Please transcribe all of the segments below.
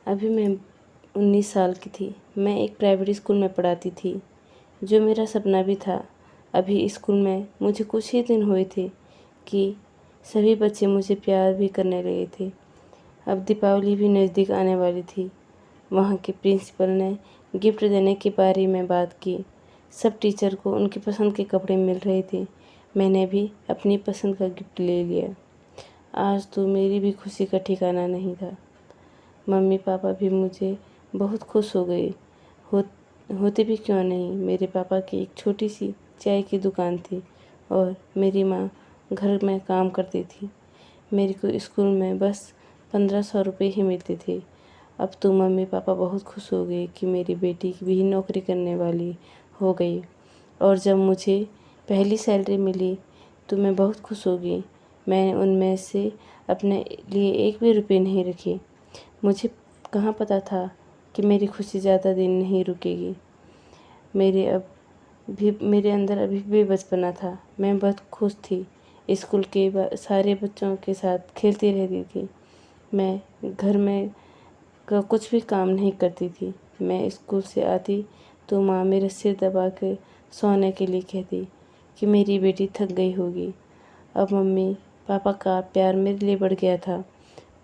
अभी मैं 19 साल की थी। मैं एक प्राइवेट स्कूल में पढ़ाती थी, जो मेरा सपना भी था। अभी स्कूल में मुझे कुछ ही दिन हुए थे कि सभी बच्चे मुझे प्यार भी करने लगे थे। अब दीपावली भी नज़दीक आने वाली थी। वहाँ के प्रिंसिपल ने गिफ्ट देने के बारे में बात की। सब टीचर को उनकी पसंद के कपड़े मिल रहे थे। मैंने भी अपनी पसंद का गिफ्ट ले लिया। आज तो मेरी भी खुशी का ठिकाना नहीं था। मम्मी पापा भी मुझे बहुत खुश हो गए। होते भी क्यों नहीं। मेरे पापा की एक छोटी सी चाय की दुकान थी और मेरी माँ घर में काम करती थी। मेरे को स्कूल में बस 1500 रुपये ही मिलते थे। अब तो मम्मी पापा बहुत खुश हो गए कि मेरी बेटी भी नौकरी करने वाली हो गई। और जब मुझे पहली सैलरी मिली तो मैं बहुत खुश हो गई। मैंने उनमें से अपने लिए एक भी रुपये नहीं रखे। मुझे कहाँ पता था कि मेरी खुशी ज़्यादा दिन नहीं रुकेगी। मेरे अंदर अभी भी बचपना था। मैं बहुत खुश थी। स्कूल के सारे बच्चों के साथ खेलती रहती थी। मैं घर में का कुछ भी काम नहीं करती थी। मैं स्कूल से आती तो माँ मेरा सिर दबा कर सोने के लिए कहती कि मेरी बेटी थक गई होगी। अब मम्मी पापा का प्यार मेरे लिए बढ़ गया था।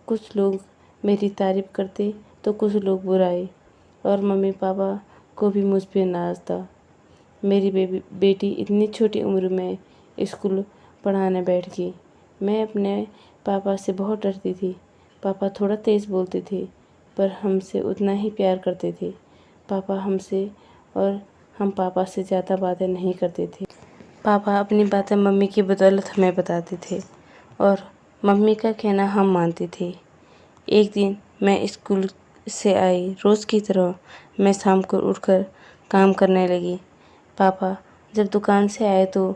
कुछ लोग मेरी तारीफ़ करते तो कुछ लोग बुराई, और मम्मी पापा को भी मुझ पे नाज था। मेरी बेटी इतनी छोटी उम्र में स्कूल पढ़ाने बैठ गई। मैं अपने पापा से बहुत डरती थी। पापा थोड़ा तेज़ बोलते थे पर हमसे उतना ही प्यार करते थे। पापा हमसे और हम पापा से ज़्यादा बातें नहीं करते थे। पापा अपनी बातें मम्मी की बदौलत हमें बताते थे और मम्मी का कहना हम मानते थे। एक दिन मैं स्कूल से आई। रोज़ की तरह मैं शाम को उठकर काम करने लगी। पापा जब दुकान से आए तो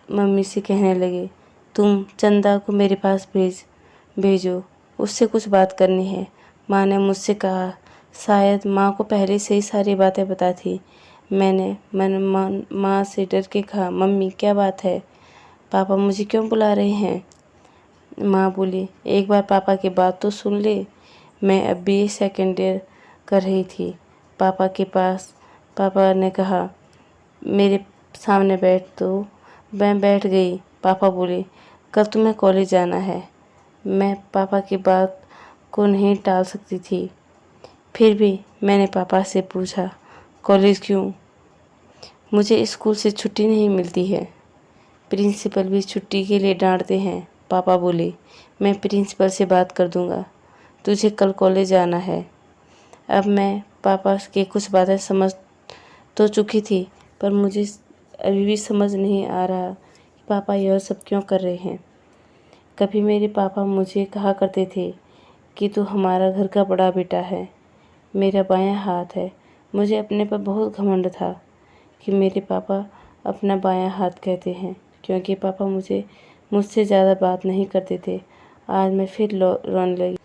मम्मी से कहने लगे, तुम चंदा को मेरे पास भेजो, उससे कुछ बात करनी है। माँ ने मुझसे कहा। शायद माँ को पहले से ही सारी बातें पता थी। मैंने माँ से डर के कहा, मम्मी क्या बात है? पापा मुझे क्यों बुला रहे हैं? माँ बोली, एक बार पापा की बात तो सुन ले। मैं अब BA सेकेंड ईयर कर रही थी। पापा ने कहा, मेरे सामने बैठ। तो मैं बैठ गई। पापा बोले, कल तुम्हें कॉलेज जाना है। मैं पापा की बात को नहीं टाल सकती थी। फिर भी मैंने पापा से पूछा, कॉलेज क्यों? मुझे स्कूल से छुट्टी नहीं मिलती है। प्रिंसिपल भी छुट्टी के लिए डांटते हैं। पापा बोले, मैं प्रिंसिपल से बात कर दूंगा। तुझे कल कॉलेज जाना है। अब मैं पापा की कुछ बातें समझ तो चुकी थी, पर मुझे अभी भी समझ नहीं आ रहा कि पापा यह सब क्यों कर रहे हैं। कभी मेरे पापा मुझे कहा करते थे कि तू हमारा घर का बड़ा बेटा है, मेरा बायां हाथ है। मुझे अपने पर बहुत घमंड था कि मेरे पापा अपना बायां हाथ कहते हैं, क्योंकि पापा मुझसे ज़्यादा बात नहीं करते थे। आज मैं फिर रोने लगी।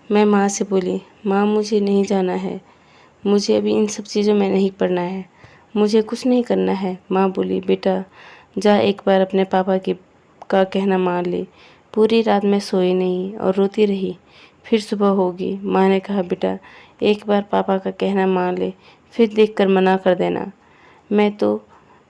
मैं माँ से बोली, माँ मुझे नहीं जाना है। मुझे अभी इन सब चीज़ों में नहीं पढ़ना है। मुझे कुछ नहीं करना है। माँ बोली, बेटा जा एक बार अपने पापा का कहना मान ले। पूरी रात मैं सोई नहीं और रोती रही। फिर सुबह होगी। माँ ने कहा, बेटा एक बार पापा का कहना मान ले, फिर देखकर मना कर देना। मैं तो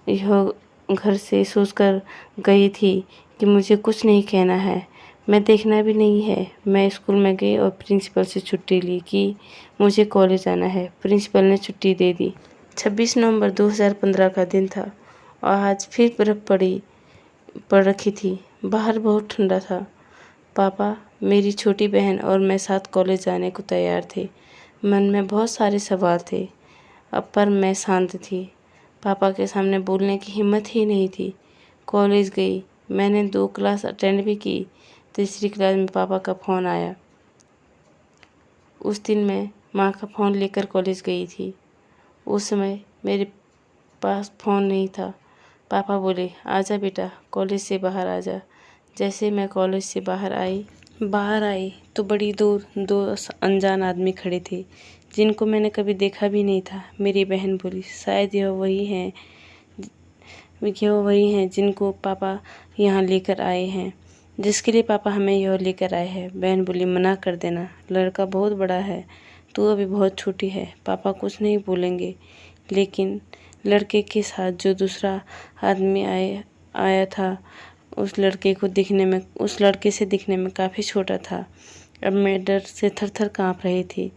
यह घर से सोचकर गई थी कि मुझे कुछ नहीं कहना है, मैं देखना भी नहीं है। मैं स्कूल में गई और प्रिंसिपल से छुट्टी ली कि मुझे कॉलेज जाना है। प्रिंसिपल ने छुट्टी दे दी। 26 नवंबर 2015 का दिन था और आज फिर बर्फ़ पड़ रखी थी। बाहर बहुत ठंडा था। पापा, मेरी छोटी बहन और मैं साथ कॉलेज जाने को तैयार थे। मन में बहुत सारे सवाल थे, अब पर मैं शांत थी। पापा के सामने बोलने की हिम्मत ही नहीं थी। कॉलेज गई। मैंने 2 क्लास अटेंड भी की। तीसरी क्लास में पापा का फ़ोन आया। उस दिन मैं माँ का फ़ोन लेकर कॉलेज गई थी। उस समय मेरे पास फ़ोन नहीं था। पापा बोले, आजा बेटा, कॉलेज से बाहर आजा। जैसे मैं कॉलेज से बाहर आई तो बड़ी दूर 2 अनजान आदमी खड़े थे, जिनको मैंने कभी देखा भी नहीं था। मेरी बहन बोली, शायद यह वही हैं जिनको पापा यहाँ लेकर आए हैं। जिसके लिए पापा हमें यह लेकर आए हैं। बहन बोली मना कर देना, लड़का बहुत बड़ा है, तू अभी बहुत छोटी है, पापा कुछ नहीं बोलेंगे। लेकिन लड़के के साथ जो दूसरा आदमी आया था उस लड़के से दिखने में काफ़ी छोटा था। अब मैं डर से थर-थर काँप रही थी।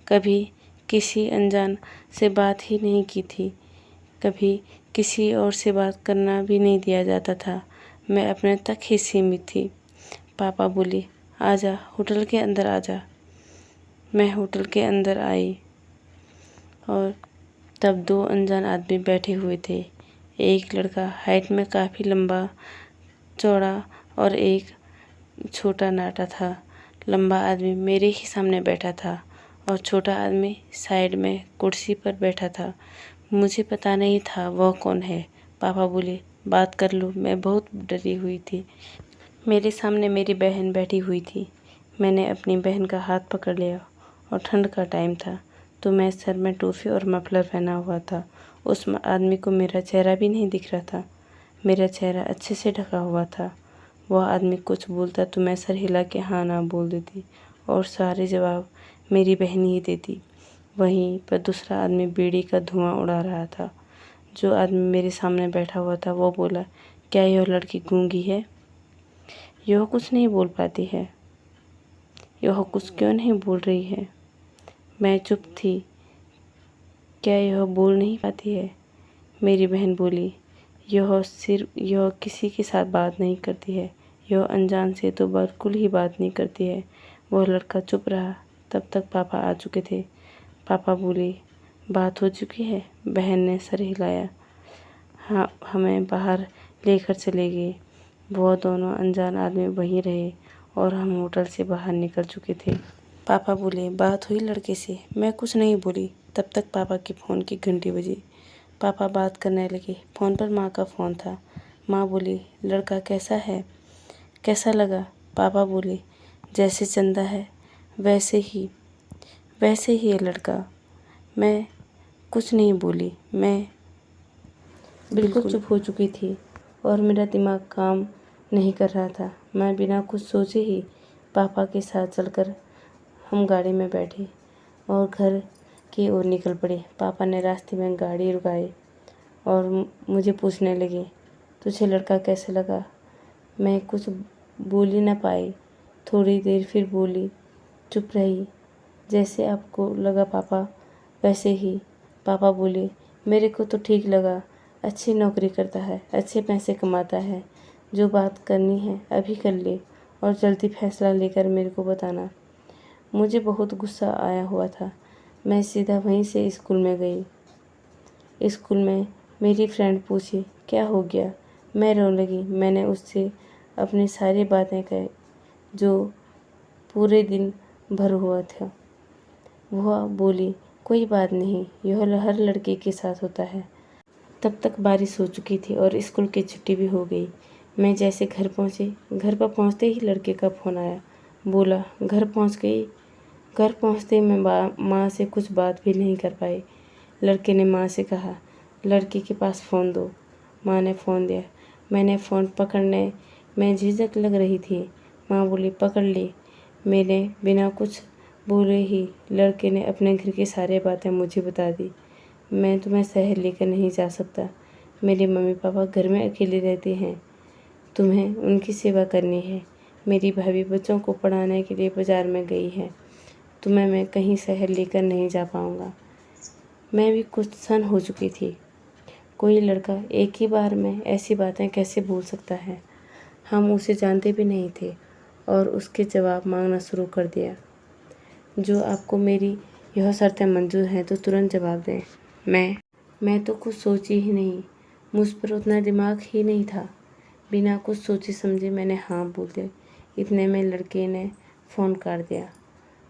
कभी किसी अनजान से बात ही नहीं की थी, कभी किसी और से बात करना भी नहीं दिया जाता था। मैं अपने तक ही सीमित थी। पापा बोले आजा, होटल के अंदर आजा। मैं होटल के अंदर आई और तब 2 अनजान आदमी बैठे हुए थे। एक लड़का हाइट में काफ़ी लंबा चौड़ा और एक छोटा नाटा था। लंबा आदमी मेरे ही सामने बैठा था और छोटा आदमी साइड में कुर्सी पर बैठा था। मुझे पता नहीं था वह कौन है। पापा बोले बात कर लो। मैं बहुत डरी हुई थी। मेरे सामने मेरी बहन बैठी हुई थी। मैंने अपनी बहन का हाथ पकड़ लिया और ठंड का टाइम था तो मैं सर में टोपी और मफलर पहना हुआ था। उस आदमी को मेरा चेहरा भी नहीं दिख रहा था। मेरा चेहरा अच्छे से ढका हुआ था। वह आदमी कुछ बोलता तो मैं सर हिला के हाँ ना बोल देती और सारे जवाब मेरी बहन ही देती। वहीं पर दूसरा आदमी बीड़ी का धुआं उड़ा रहा था। जो आदमी मेरे सामने बैठा हुआ था वो बोला, क्या यह लड़की गूंगी है? यह कुछ नहीं बोल पाती है। यह कुछ क्यों नहीं बोल रही है? मैं चुप थी। क्या यह बोल नहीं पाती है? मेरी बहन बोली, यह किसी के साथ बात नहीं करती है। यह अनजान से तो बिल्कुल ही बात नहीं करती है। वह लड़का चुप रहा। तब तक पापा आ चुके थे। पापा बोले, बात हो चुकी है? बहन ने सर हिलाया। हाँ, हमें बाहर लेकर चले गए। वह दोनों अनजान आदमी वहीं रहे और हम होटल से बाहर निकल चुके थे। पापा बोले, बात हुई लड़के से? मैं कुछ नहीं बोली। तब तक पापा के फ़ोन की घंटी बजी। पापा बात करने लगे। फ़ोन पर माँ का फ़ोन था। माँ बोली, लड़का कैसा है? कैसा लगा? पापा बोले, जैसे चंदा है वैसे ही है लड़का। मैं कुछ नहीं बोली। मैं बिल्कुल चुप हो चुकी थी और मेरा दिमाग काम नहीं कर रहा था। मैं बिना कुछ सोचे ही पापा के साथ चलकर हम गाड़ी में बैठे और घर की ओर निकल पड़े। पापा ने रास्ते में गाड़ी रुकाई और मुझे पूछने लगे, तुझे लड़का कैसे लगा? मैं कुछ बोल ही ना पाई। थोड़ी देर फिर बोली, चुप रही। जैसे आपको लगा पापा वैसे ही। पापा बोले, मेरे को तो ठीक लगा। अच्छी नौकरी करता है, अच्छे पैसे कमाता है। जो बात करनी है अभी कर ले और जल्दी फैसला लेकर मेरे को बताना। मुझे बहुत गुस्सा आया हुआ था। मैं सीधा वहीं से स्कूल में गई। स्कूल में मेरी फ्रेंड पूछी, क्या हो गया? मैं रोने लगी। मैंने उससे अपनी सारी बातें कही जो पूरे दिन भर हुआ था। वह बोली, कोई बात नहीं, यह हर लड़के के साथ होता है। तब तक बारिश हो चुकी थी और स्कूल की छुट्टी भी हो गई। मैं जैसे घर पहुंची, घर पर पहुंचते ही लड़के का फ़ोन आया। बोला, घर पहुंच गई? घर पहुंचते मैं माँ से कुछ बात भी नहीं कर पाई। लड़के ने माँ से कहा, लड़की के पास फ़ोन दो। माँ ने फ़ोन दिया। मैंने फ़ोन पकड़ने में झिझक लग रही थी। माँ बोली, पकड़ ली। मैंने बिना कुछ बोले ही लड़के ने अपने घर की सारी बातें मुझे बता दी। मैं तुम्हें शहर लेकर नहीं जा सकता। मेरे मम्मी पापा घर में अकेले रहते हैं। तुम्हें उनकी सेवा करनी है। मेरी भाभी बच्चों को पढ़ाने के लिए बाज़ार में गई है। तुम्हें मैं कहीं शहर लेकर नहीं जा पाऊँगा। मैं भी कुछ सन हो चुकी थी। कोई लड़का एक ही बार में ऐसी बातें कैसे बोल सकता है? हम उसे जानते भी नहीं थे और उसके जवाब मांगना शुरू कर दिया। जो आपको मेरी यह शर्तें मंजूर हैं तो तुरंत जवाब दें। मैं तो कुछ सोची ही नहीं। मुझ पर उतना दिमाग ही नहीं था। बिना कुछ सोचे समझे मैंने हाँ बोल दिया। इतने में लड़के ने फ़ोन काट दिया।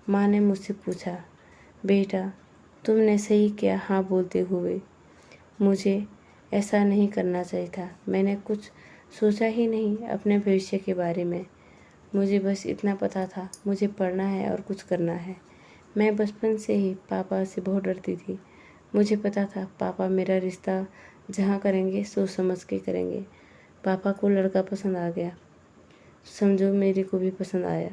माँ ने मुझसे पूछा, बेटा तुमने सही किया हाँ बोलते हुए। मुझे ऐसा नहीं करना चाहिए था। मैंने कुछ सोचा ही नहीं अपने भविष्य के बारे में। मुझे बस इतना पता था, मुझे पढ़ना है और कुछ करना है। मैं बचपन से ही पापा से बहुत डरती थी। मुझे पता था पापा मेरा रिश्ता जहाँ करेंगे सोच समझ के करेंगे। पापा को लड़का पसंद आ गया। समझो मेरे को भी पसंद आया।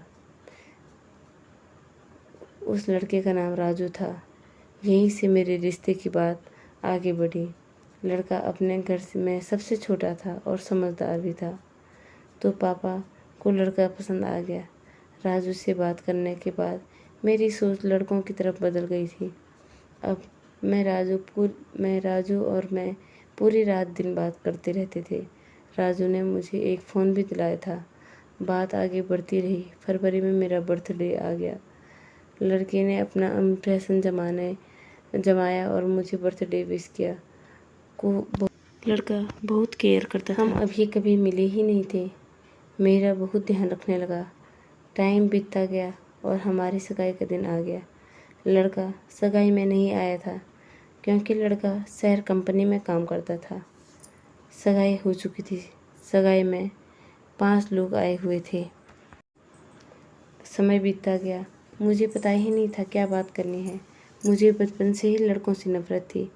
उस लड़के का नाम राजू था। यहीं से मेरे रिश्ते की बात आगे बढ़ी। लड़का अपने घर से में सबसे छोटा था और समझदार भी था, तो पापा को लड़का पसंद आ गया। राजू से बात करने के बाद मेरी सोच लड़कों की तरफ बदल गई थी। अब राजू और मैं पूरी रात दिन बात करते रहते थे। राजू ने मुझे एक फ़ोन भी दिलाया था। बात आगे बढ़ती रही। फरवरी में मेरा बर्थडे आ गया। लड़के ने अपना इम्प्रेशन जमाया और मुझे बर्थडे विश किया। लड़का बहुत केयर करता था। हम अभी कभी मिले ही नहीं थे। मेरा बहुत ध्यान रखने लगा। टाइम बीतता गया और हमारी सगाई का दिन आ गया। लड़का सगाई में नहीं आया था क्योंकि लड़का शहर कंपनी में काम करता था। सगाई हो चुकी थी। सगाई में 5 लोग आए हुए थे। समय बीतता गया। मुझे पता ही नहीं था क्या बात करनी है। मुझे बचपन से ही लड़कों से नफरत थी।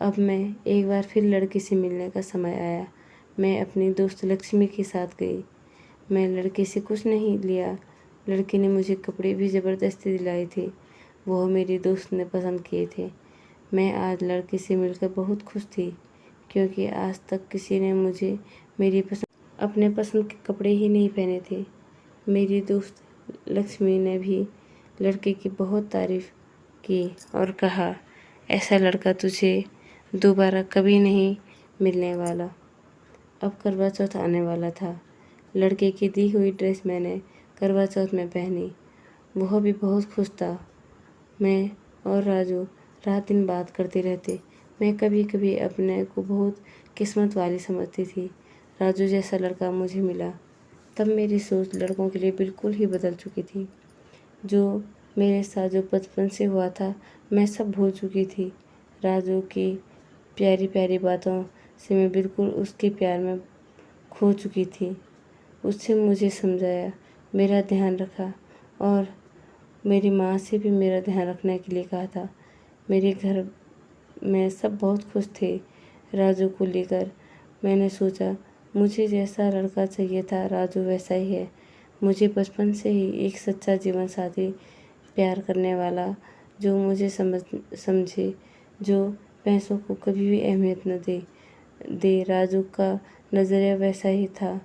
अब मैं एक बार फिर लड़के से मिलने का समय आया। मैं अपनी दोस्त लक्ष्मी के साथ गई। मैं लड़के से कुछ नहीं लिया। लड़के ने मुझे कपड़े भी ज़बरदस्ती दिलाए थे। वह मेरी दोस्त ने पसंद किए थे। मैं आज लड़के से मिलकर बहुत खुश थी क्योंकि आज तक किसी ने मुझे अपने पसंद के कपड़े ही नहीं पहने थे। मेरी दोस्त लक्ष्मी ने भी लड़के की बहुत तारीफ़ की और कहा, ऐसा लड़का तुझे दोबारा कभी नहीं मिलने वाला। अब करवा चौथ आने वाला था। लड़के की दी हुई ड्रेस मैंने करवा चौथ में पहनी। वह भी बहुत खुश था। मैं और राजू रात दिन बात करते रहते। मैं कभी कभी अपने को बहुत किस्मत वाली समझती थी। राजू जैसा लड़का मुझे मिला। तब मेरी सोच लड़कों के लिए बिल्कुल ही बदल चुकी थी। जो मेरे साथ जो बचपन से हुआ था मैं सब भूल चुकी थी। राजू की प्यारी प्यारी बातों से मैं बिल्कुल उसके प्यार में खो चुकी थी। उससे मुझे समझाया, मेरा ध्यान रखा और मेरी माँ से भी मेरा ध्यान रखने के लिए कहा था। मेरे घर में सब बहुत खुश थे राजू को लेकर। मैंने सोचा मुझे जैसा लड़का चाहिए था राजू वैसा ही है। मुझे बचपन से ही एक सच्चा जीवन साथी, प्यार करने वाला, जो मुझे समझे, जो पैसों को कभी भी अहमियत न दे। राजू का नज़रिया वैसा ही था।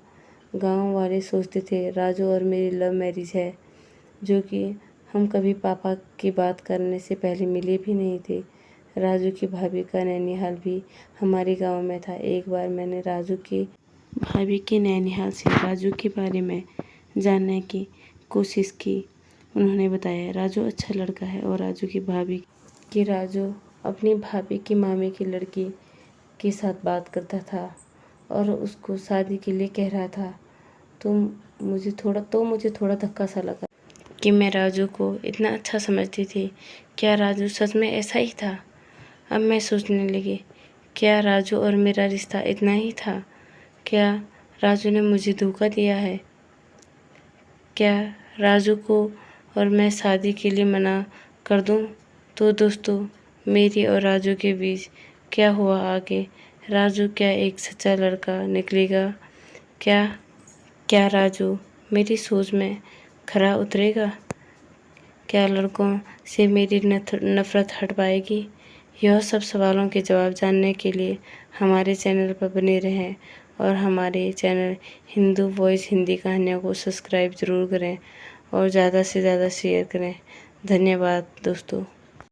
गांव वाले सोचते थे राजू और मेरी लव मैरिज है, जो कि हम कभी पापा की बात करने से पहले मिले भी नहीं थे। राजू की भाभी का नैनीहाल भी हमारे गांव में था। एक बार मैंने राजू की भाभी के नैनीहाल से राजू के बारे में जानने की कोशिश की। उन्होंने बताया राजू अच्छा लड़का है और राजू अपनी भाभी की मामी की लड़की के साथ बात करता था और उसको शादी के लिए कह रहा था। तो मुझे थोड़ा धक्का सा लगा कि मैं राजू को इतना अच्छा समझती थी। क्या राजू सच में ऐसा ही था? अब मैं सोचने लगी, क्या राजू और मेरा रिश्ता इतना ही था? क्या राजू ने मुझे धोखा दिया है? क्या राजू को और मैं शादी के लिए मना कर दूं? तो दोस्तों, मेरी और राजू के बीच क्या हुआ आगे? राजू क्या एक सच्चा लड़का निकलेगा? क्या राजू मेरी सोच में खरा उतरेगा? क्या लड़कों से मेरी नफ़रत हट पाएगी? यह सब सवालों के जवाब जानने के लिए हमारे चैनल पर बने रहें और हमारे चैनल हिंदू वॉइस हिंदी कहानियों को सब्सक्राइब ज़रूर करें और ज़्यादा से ज़्यादा शेयर करें। धन्यवाद दोस्तों।